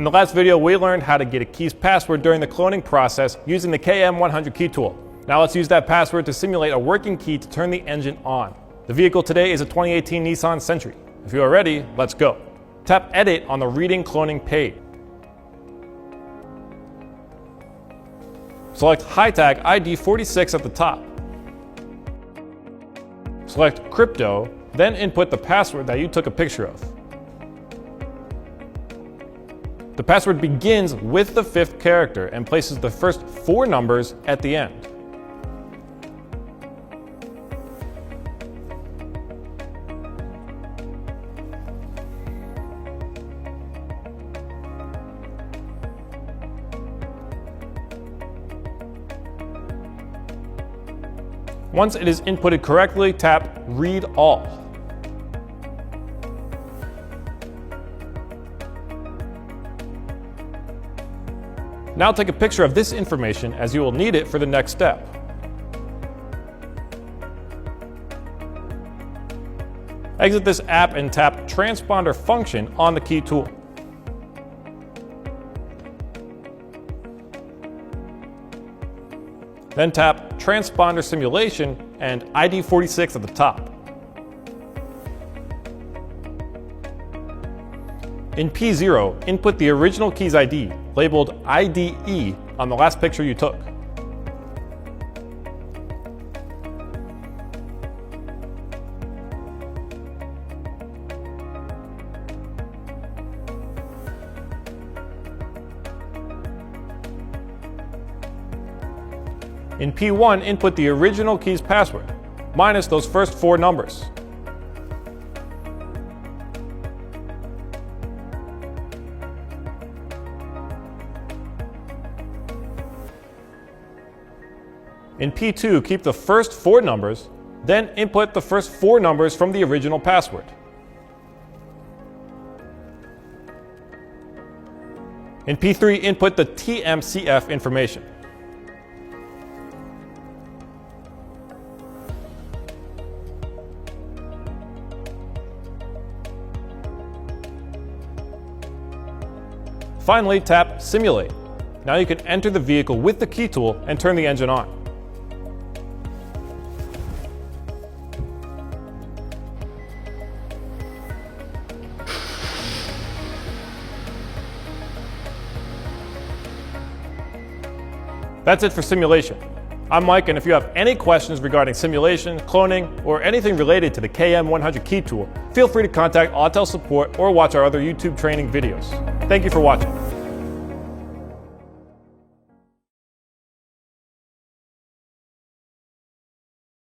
In the last video, we learned how to get a key's password during the cloning process using the KM100 key tool. Now let's use that password to simulate a working key to turn the engine on. The vehicle today is a 2018 Nissan Sentra. If you are ready, let's go. Tap Edit on the Reading Cloning page. Select high tag ID 46 at the top. Select Crypto, then input the password that you took a picture of. The password begins with the 5th character and places the first 4 numbers at the end. Once it is inputted correctly, tap Read All. Now take a picture of this information as you will need it for the next step. Exit this app and tap Transponder Function on the key tool. Then tap Transponder Simulation and ID 46 at the top. In P0, input the original key's ID, labeled IDE, on the last picture you took. In P1, input the original key's password, minus those first 4 numbers. In P2, keep the first 4 numbers, then input the first 4 numbers from the original password. In P3, input the TMCF information. Finally, tap Simulate. Now you can enter the vehicle with the key tool and turn the engine on. That's it for simulation. I'm Mike, and if you have any questions regarding simulation, cloning, or anything related to the KM100 key tool, feel free to contact Autel support or watch our other YouTube training videos. Thank you for watching.